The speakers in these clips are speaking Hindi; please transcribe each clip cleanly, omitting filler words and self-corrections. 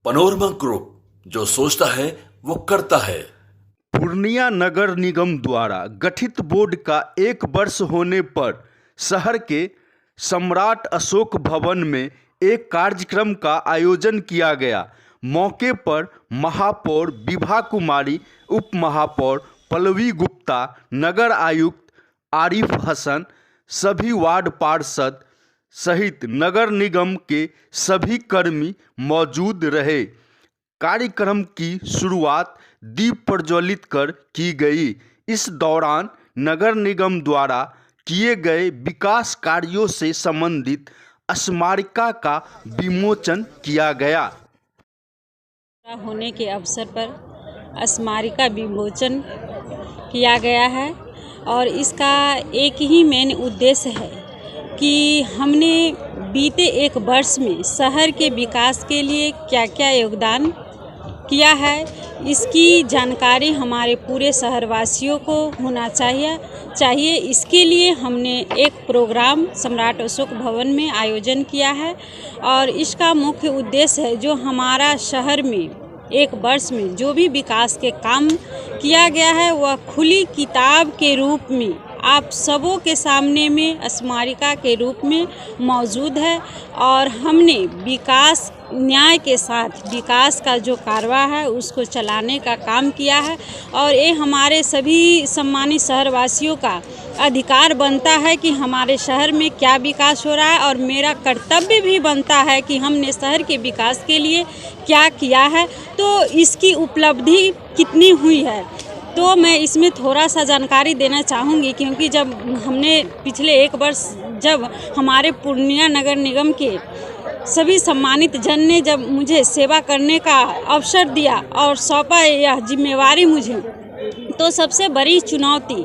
पनोरमा ग्रुप, जो सोचता है वो करता है। पूर्णिया नगर निगम द्वारा गठित बोर्ड का 1 वर्ष होने पर शहर के सम्राट अशोक भवन में एक कार्यक्रम का आयोजन किया गया। मौके पर महापौर विभा कुमारी, उप महापौर पल्लवी गुप्ता, नगर आयुक्त आरिफ हसन, सभी वार्ड पार्षद सहित नगर निगम के सभी कर्मी मौजूद रहे। कार्यक्रम की शुरुआत दीप प्रज्वलित कर की गई। इस दौरान नगर निगम द्वारा किए गए विकास कार्यों से संबंधित स्मारिका का विमोचन किया गया। होने के अवसर पर स्मारिका विमोचन किया गया है और इसका एक ही मेन उद्देश्य है कि हमने बीते 1 वर्ष में शहर के विकास के लिए क्या क्या योगदान किया है, इसकी जानकारी हमारे पूरे शहरवासियों को होना चाहिए। इसके लिए हमने एक प्रोग्राम सम्राट अशोक भवन में आयोजन किया है और इसका मुख्य उद्देश्य है जो हमारा शहर में 1 वर्ष में जो भी विकास के काम किया गया है वह खुली किताब के रूप में आप सबों के सामने में स्मारिका के रूप में मौजूद है और हमने विकास न्याय के साथ विकास का जो कारवा है उसको चलाने का काम किया है और ये हमारे सभी सम्मानित शहरवासियों का अधिकार बनता है कि हमारे शहर में क्या विकास हो रहा है और मेरा कर्तव्य भी बनता है कि हमने शहर के विकास के लिए क्या किया है, तो इसकी उपलब्धि कितनी हुई है। तो मैं इसमें थोड़ा सा जानकारी देना चाहूँगी क्योंकि जब हमने पिछले 1 वर्ष जब हमारे पूर्णिया नगर निगम के सभी सम्मानित जन ने जब मुझे सेवा करने का अवसर दिया और सौंपा यह जिम्मेवारी मुझे, तो सबसे बड़ी चुनौती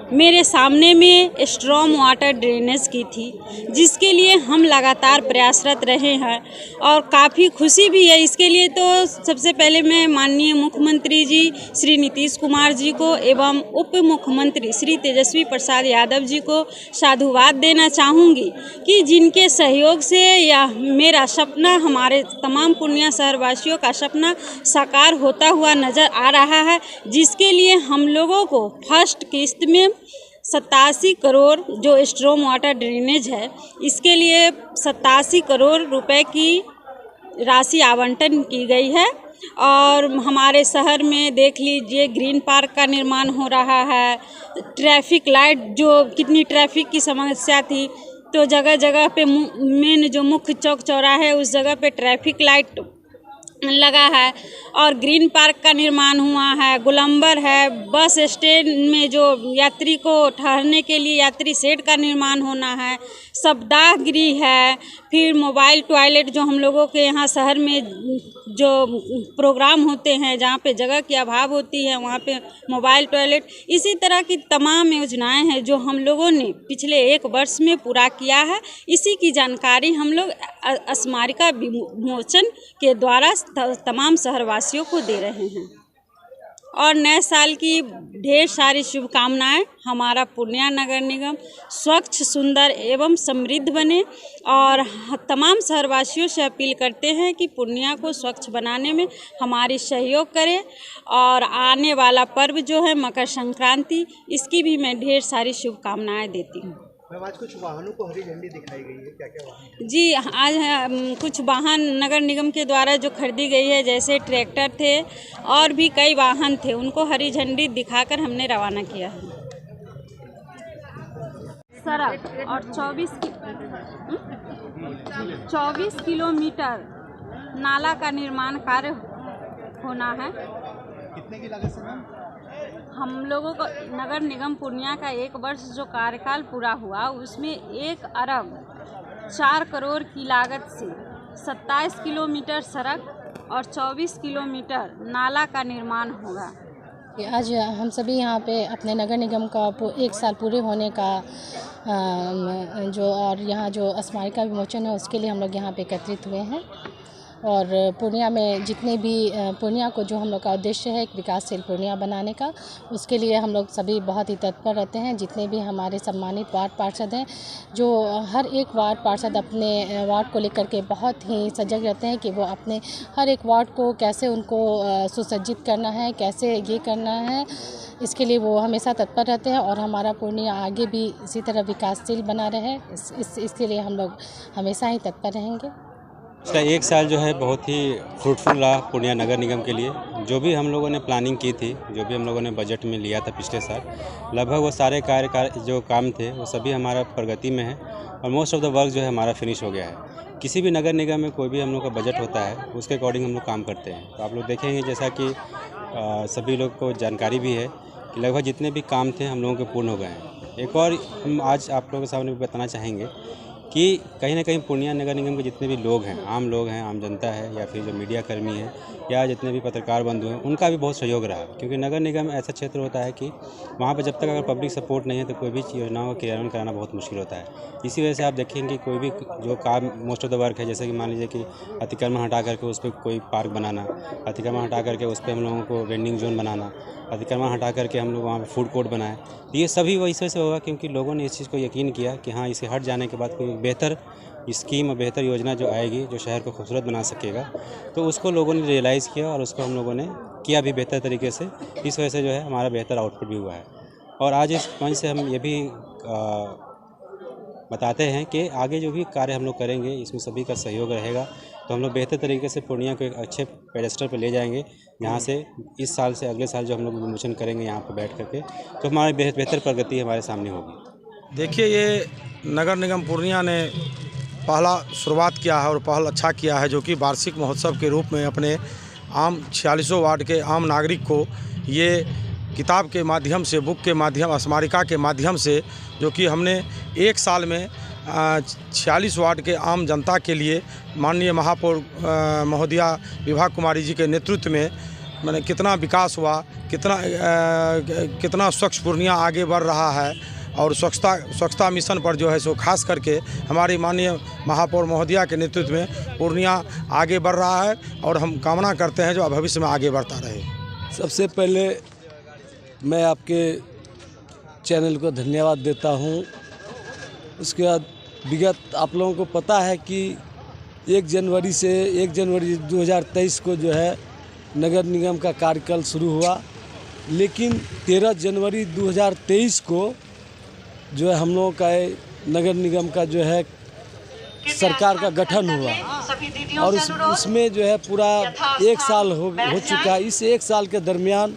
मेरे सामने में स्ट्रॉम वाटर ड्रेनेज की थी, जिसके लिए हम लगातार प्रयासरत रहे हैं और काफ़ी खुशी भी है इसके लिए। तो सबसे पहले मैं माननीय मुख्यमंत्री जी श्री नीतीश कुमार जी को एवं उप मुख्यमंत्री श्री तेजस्वी प्रसाद यादव जी को साधुवाद देना चाहूँगी कि जिनके सहयोग से यह मेरा सपना, हमारे तमाम पूर्णिया शहरवासियों का सपना साकार होता हुआ नज़र आ रहा है, जिसके लिए हम लोगों को फर्स्ट किस्त में 87 करोड़ जो स्ट्रॉम वाटर ड्रेनेज है इसके लिए 87 करोड़ रुपए की राशि आवंटन की गई है। और हमारे शहर में देख लीजिए ग्रीन पार्क का निर्माण हो रहा है, ट्रैफिक लाइट जो कितनी ट्रैफिक की समस्या थी तो जगह जगह पे मेन जो मुख्य चौक चौराहा है उस जगह पे ट्रैफिक लाइट लगा है और ग्रीन पार्क का निर्माण हुआ है, गोलंबर है, बस स्टैंड में जो यात्री को ठहरने के लिए यात्री शेड का निर्माण होना है, सप्ताह गृह है, फिर मोबाइल टॉयलेट जो हम लोगों के यहाँ शहर में जो प्रोग्राम होते हैं जहाँ पे जगह की अभाव होती है वहाँ पे मोबाइल टॉयलेट, इसी तरह की तमाम योजनाएं हैं जो हम लोगों ने पिछले 1 वर्ष में पूरा किया है। इसी की जानकारी हम लोग स्मारिका विमोचन के द्वारा तमाम शहरवासियों को दे रहे हैं और नए साल की ढेर सारी शुभकामनाएं। हमारा पूर्णिया नगर निगम स्वच्छ, सुंदर एवं समृद्ध बने और तमाम शहरवासियों से अपील करते हैं कि पूर्णिया को स्वच्छ बनाने में हमारी सहयोग करें और आने वाला पर्व जो है मकर संक्रांति, इसकी भी मैं ढेर सारी शुभकामनाएं देती हूँ। मैम, आज कुछ वाहनों को हरी झंडी दिखाई गई है, क्या क्या वाहन? जी, आज कुछ वाहन नगर निगम के द्वारा जो खरीदी गई है, जैसे ट्रैक्टर थे और भी कई वाहन थे, उनको हरी झंडी दिखाकर हमने रवाना किया है। सड़क और 24 किलोमीटर नाला का निर्माण कार्य होना है। कितने की लागत से मैम? हम लोगों को नगर निगम पूर्णिया का 1 वर्ष जो कार्यकाल पूरा हुआ उसमें 1 अरब 4 करोड़ की लागत से 27 किलोमीटर सड़क और 24 किलोमीटर नाला का निर्माण होगा। आज हम सभी यहाँ पे अपने नगर निगम का 1 साल पूरे होने का जो और यहाँ जो स्मारिका विमोचन है उसके लिए हम लोग यहाँ पे एकत्रित हुए हैं और पूर्णिया में जितने भी पूर्णिया को जो हम लोग का उद्देश्य है एक विकासशील पूर्णिया बनाने का, उसके लिए हम लोग सभी बहुत ही तत्पर रहते हैं। जितने भी हमारे सम्मानित वार्ड पार्षद हैं, जो हर एक वार्ड पार्षद अपने वार्ड को लेकर के बहुत ही सजग रहते हैं कि वो अपने हर एक वार्ड को कैसे उनको सुसज्जित करना है, कैसे ये करना है, इसके लिए वो हमेशा तत्पर रहते हैं। और हमारा पूर्णिया आगे भी इसी तरह विकासशील बना रहे, इसके लिए हम लोग हमेशा ही तत्पर रहेंगे। इसका एक साल जो है बहुत ही फ्रूटफुल रहा पूर्णिया नगर निगम के लिए। जो भी हम लोगों ने प्लानिंग की थी, जो भी हम लोगों ने बजट में लिया था पिछले साल, लगभग वो सारे कार्य जो काम थे वो सभी हमारा प्रगति में है और मोस्ट ऑफ द वर्क जो है हमारा फिनिश हो गया है। किसी भी नगर निगम में कोई भी हम लोग का बजट होता है उसके अकॉर्डिंग हम लोग काम करते हैं। तो आप लोग देखेंगे जैसा कि सभी लोग को जानकारी भी है कि लगभग जितने भी काम थे हम लोगों के पूर्ण हो गए हैं। एक और हम आज आप लोगों के सामने बताना चाहेंगे कि कहीं ना कहीं पूर्णिया नगर निगम के जितने भी लोग हैं, आम जनता है या फिर जो मीडिया कर्मी हैं या जितने भी पत्रकार बंधु हैं, उनका भी बहुत सहयोग रहा। क्योंकि नगर निगम ऐसा क्षेत्र होता है कि वहाँ पर जब तक अगर पब्लिक सपोर्ट नहीं है तो कोई भी योजनाओं का क्रियान्वयन कराना बहुत मुश्किल होता है। इसी वजह से आप देखेंगे कोई भी जो काम मोस्ट ऑफ द वर्क है, जैसे कि मान लीजिए कि अतिक्रमण हटा करके उस पर कोई पार्क बनाना, अतिक्रमण हटा करके उस पर हम लोगों को वेंडिंग जोन बनाना, अतिक्रमण हटा करके हम लोग वहाँ पर फूड कोर्ट बनाए, ये सभी वही वजह से होगा क्योंकि लोगों ने इस चीज़ को यकीन किया कि हाँ, इसे हट जाने के बाद कोई बेहतर स्कीम और बेहतर योजना जो आएगी जो शहर को खूबसूरत बना सकेगा, तो उसको लोगों ने रियलाइज़ किया और उसको हम लोगों ने किया भी बेहतर तरीके से। इस वजह से जो है हमारा बेहतर आउटपुट भी हुआ है। और आज इस मंच से हम ये भी बताते हैं कि आगे जो भी कार्य हम लोग करेंगे इसमें सभी का सहयोग रहेगा, तो हम लोग बेहतर तरीके से पूर्णिया को एक अच्छे पेडेस्टल पर ले जाएंगे। यहाँ से इस साल से अगले साल जो हम लोग विमोचन करेंगे यहाँ पर बैठ करके, तो हमारी बेहतर प्रगति हमारे सामने होगी। देखिए, ये नगर निगम पूर्णिया ने पहला शुरुआत किया है और पहल अच्छा किया है, जो कि वार्षिक महोत्सव के रूप में अपने आम 46 वार्ड के आम नागरिक को ये किताब के माध्यम से, बुक के माध्यम, स्मारिका के माध्यम से, जो कि हमने एक साल में 46 वार्ड के आम जनता के लिए माननीय महापौर महोदया विभा कुमारी जी के नेतृत्व में मैंने कितना विकास हुआ, कितना स्वच्छ पूर्णिया आगे बढ़ रहा है और स्वच्छता मिशन पर जो है सो खास करके हमारी माननीय महापौर महोदया के नेतृत्व में पूर्णिया आगे बढ़ रहा है और हम कामना करते हैं जो भविष्य में आगे बढ़ता रहे। सबसे पहले मैं आपके चैनल को धन्यवाद देता हूं। उसके बाद विगत आप लोगों को पता है कि 1 जनवरी 2023 को जो है नगर निगम का कार्यकाल शुरू हुआ, लेकिन 13 जनवरी 2023 को जो है हम लोगों का नगर निगम का जो है सरकार का गठन हुआ और उसमें जो है पूरा 1 साल हो चुका है। इस 1 साल के दरमियान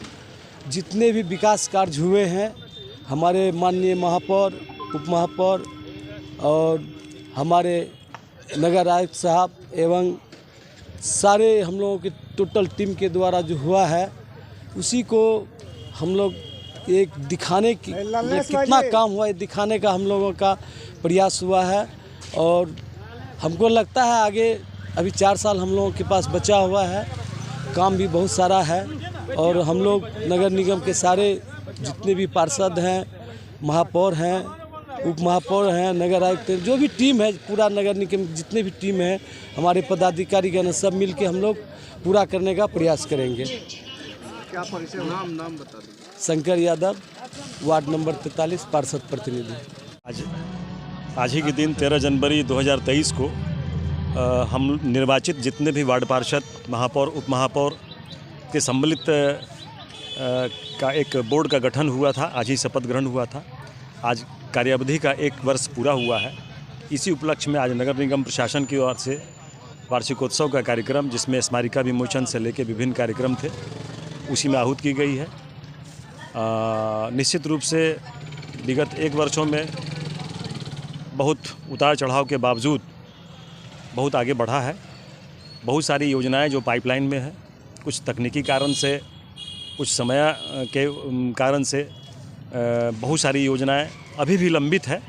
जितने भी विकास कार्य हुए हैं, हमारे माननीय महापौर, उप महापौर और हमारे नगर आयुक्त साहब एवं सारे हम लोगों की टोटल टीम के द्वारा जो हुआ है, उसी को हम लोग एक दिखाने की कितना काम हुआ है दिखाने का हम लोगों का प्रयास हुआ है। और हमको लगता है आगे अभी 4 साल हम लोगों के पास बचा हुआ है, काम भी बहुत सारा है और हम लोग नगर निगम के सारे जितने भी पार्षद हैं, महापौर हैं, उप महापौर हैं, नगर आयुक्त, जो भी टीम है, पूरा नगर निगम जितने भी टीम है, हमारे पदाधिकारी गण सब मिल के हम लोग पूरा करने का प्रयास करेंगे। क्या परिचय, नाम बता दीजिए। शंकर यादव, वार्ड नंबर 43, पार्षद प्रतिनिधि। आज ही के दिन 13 जनवरी 2023 को हम निर्वाचित जितने भी वार्ड पार्षद, महापौर, उप महापौर के सम्मिलित का एक बोर्ड का गठन हुआ था। आज ही शपथ ग्रहण हुआ था। आज कार्यावधि का 1 वर्ष पूरा हुआ है। इसी उपलक्ष्य में आज नगर निगम प्रशासन की ओर से वार्षिकोत्सव का कार्यक्रम, जिसमें स्मारिका विमोचन से लेकर विभिन्न कार्यक्रम थे, उसी में आहूत की गई है। निश्चित रूप से विगत 1 वर्षों में बहुत उतार चढ़ाव के बावजूद बहुत आगे बढ़ा है। बहुत सारी योजनाएं जो पाइपलाइन में है, कुछ तकनीकी कारण से, कुछ समय के कारण से बहुत सारी योजनाएं अभी भी लंबित है,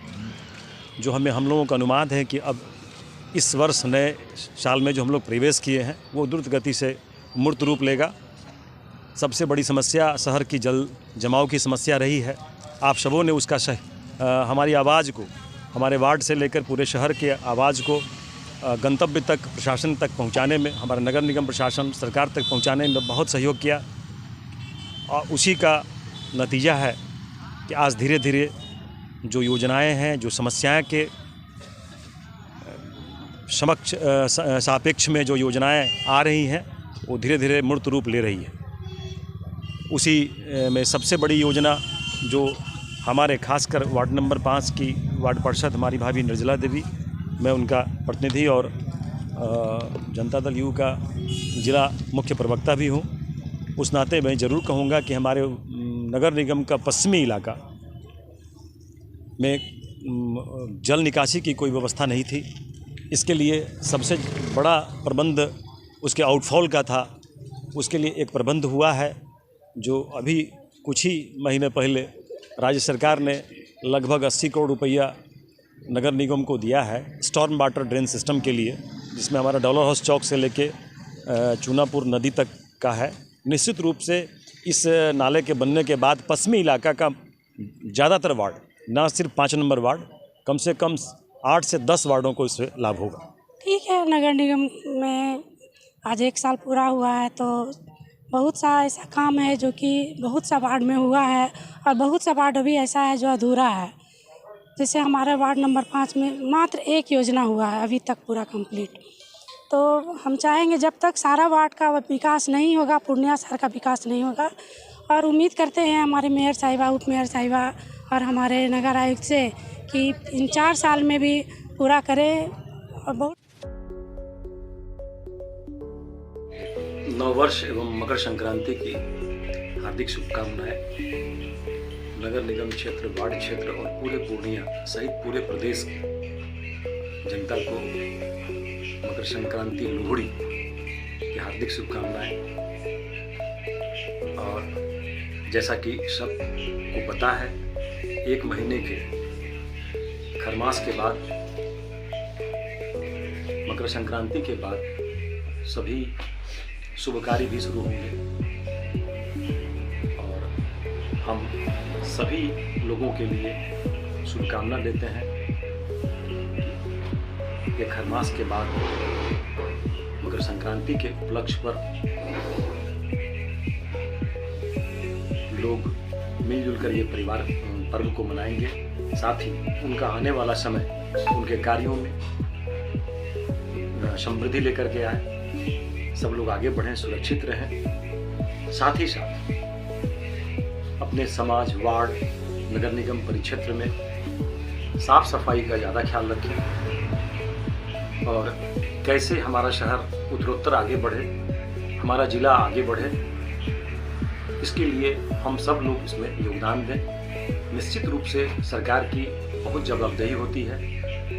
जो हम लोगों का अनुमान है कि अब इस वर्ष नए साल में जो हम लोग प्रवेश किए हैं वो द्रुत गति से मूर्त रूप लेगा। सबसे बड़ी समस्या शहर की जल जमाव की समस्या रही है। आप सबों ने उसका हमारी आवाज़ को, हमारे वार्ड से लेकर पूरे शहर के आवाज़ को गंतव्य तक प्रशासन तक पहुंचाने में, हमारा नगर निगम प्रशासन सरकार तक पहुंचाने में बहुत सहयोग किया और उसी का नतीजा है कि आज धीरे धीरे जो योजनाएं हैं, जो समस्याएं के सापेक्ष में जो योजनाएं आ रही हैं वो धीरे धीरे मूर्त रूप ले रही है। उसी में सबसे बड़ी योजना जो हमारे खासकर वार्ड नंबर 5 की वार्ड पार्षद हमारी भाभी निर्जला देवी, मैं उनका प्रतिनिधि और जनता दल यू का जिला मुख्य प्रवक्ता भी हूँ, उस नाते मैं ज़रूर कहूँगा कि हमारे नगर निगम का पश्चिमी इलाका में जल निकासी की कोई व्यवस्था नहीं थी। इसके लिए सबसे बड़ा प्रबंध उसके आउटफॉल का था। उसके लिए एक प्रबंध हुआ है जो अभी कुछ ही महीने पहले राज्य सरकार ने लगभग 80 करोड़ रुपया नगर निगम को दिया है स्टॉर्म वाटर ड्रेन सिस्टम के लिए, जिसमें हमारा डॉलर हाउस चौक से लेके चूनापुर नदी तक का है। निश्चित रूप से इस नाले के बनने के बाद पश्चिमी इलाका का ज़्यादातर वार्ड, ना सिर्फ 5 नंबर वार्ड, कम से कम 8 से 10 वार्डों को इससे लाभ होगा। ठीक है, नगर निगम में आज 1 साल पूरा हुआ है तो बहुत सा ऐसा काम है जो कि बहुत सा वार्ड में हुआ है और बहुत सा वार्ड अभी ऐसा है जो अधूरा है। जैसे हमारे वार्ड नंबर 5 में मात्र एक योजना हुआ है अभी तक पूरा कंप्लीट। तो हम चाहेंगे जब तक सारा वार्ड का विकास नहीं होगा, पूर्णिया शहर का विकास नहीं होगा, और उम्मीद करते हैं हमारे मेयर साहिबा, उप मेयर साहिबा और हमारे नगर आयुक्त से कि इन 4 साल में भी पूरा करें। और बहुत नववर्ष एवं मकर संक्रांति की हार्दिक शुभकामनाएं। नगर निगम क्षेत्र, वार्ड क्षेत्र और पूरे पूर्णिया सहित पूरे प्रदेश की जनता को मकर संक्रांति, लोहड़ी की हार्दिक शुभकामनाएं। और जैसा कि सबको पता है, 1 महीने के खरमास के बाद, मकर संक्रांति के बाद सभी शुभ कार्य भी शुरू होंगे और हम सभी लोगों के लिए शुभकामना देते हैं कि खरमास के बाद मकर संक्रांति के उपलक्ष्य पर लोग मिलजुल कर ये परिवार पर्व को मनाएंगे। साथ ही उनका आने वाला समय उनके कार्यों में समृद्धि लेकर के आए, सब लोग आगे बढ़ें, सुरक्षित रहें। साथ ही साथ अपने समाज, वार्ड, नगर निगम परिक्षेत्र में साफ सफाई का ज़्यादा ख्याल रखें और कैसे हमारा शहर उत्तरोत्तर आगे बढ़े, हमारा जिला आगे बढ़े, इसके लिए हम सब लोग इसमें योगदान दें। निश्चित रूप से सरकार की बहुत जवाबदेही होती है,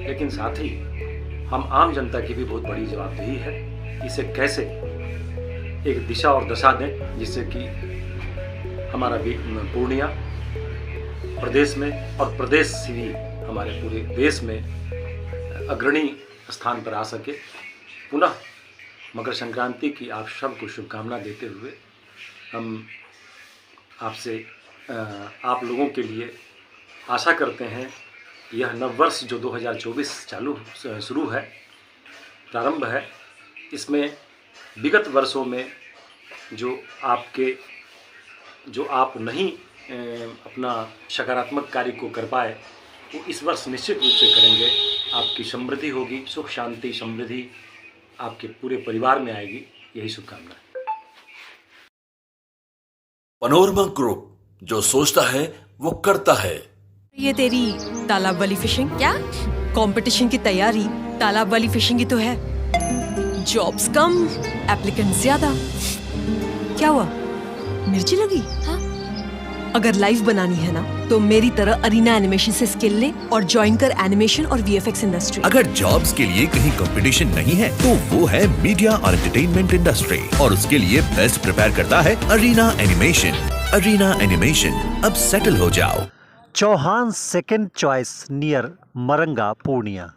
लेकिन साथ ही हम आम जनता की भी बहुत बड़ी जवाबदेही है। इसे कैसे एक दिशा और दशा दें जिससे कि हमारा भी पूर्णिया प्रदेश में और प्रदेश से भी हमारे पूरे देश में अग्रणी स्थान पर आ सके। पुनः मकर संक्रांति की आप सबको शुभकामना देते हुए हम आपसे आप लोगों के लिए आशा करते हैं यह नववर्ष जो 2024 शुरू है, प्रारंभ है, इसमें विगत वर्षों में जो आप नहीं अपना सकारात्मक कार्य को कर पाए, वो इस वर्ष निश्चित रूप से करेंगे। आपकी समृद्धि होगी, सुख शांति समृद्धि आपके पूरे परिवार में आएगी, यही शुभकामना है। पनोरमा ग्रुप, जो सोचता है वो करता है। ये तेरी तालाब वाली फिशिंग क्या? कंपटीशन की तैयारी तालाब वाली फिशिंग की तो है। जॉब्स कम, एप्लीकेंट ज्यादा। क्या हुआ, मिर्ची लगी? हाँ? अगर लाइव बनानी है ना तो मेरी तरह अरीना एनिमेशन से स्किल ले और ज्वाइन कर एनिमेशन और वीएफएक्स इंडस्ट्री। अगर जॉब्स के लिए कहीं कंपटीशन नहीं है तो वो है मीडिया और एंटरटेनमेंट इंडस्ट्री, और उसके लिए बेस्ट प्रिपेयर करता है अरीना एनिमेशन। अरीना एनिमेशन, अब सेटल हो जाओ। Chauhan second choice near Maranga, Purnia.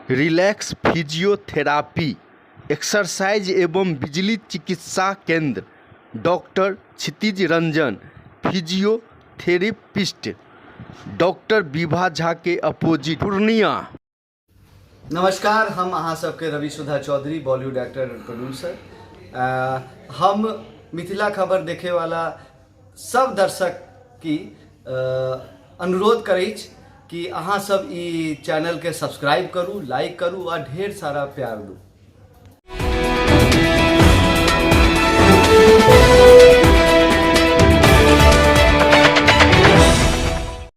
Relax physiotherapy, exercise एवं बिजली चिकित्सा केंद्र, doctor Kshitij Ranjan, physiotherapist, doctor Vibha Jha के अपोजिट पूर्णिया। नमस्कार, हम अहाँ सबके Ravi Sudha Chaudhary, Bollywood actor and producer. हम मिथिला खबर देखे वाला सब दर्शक की अनुरोध करै छी कि अहाँ सब ई चैनल के सब्सक्राइब करू, लाइक करू और ढेर सारा प्यार दू।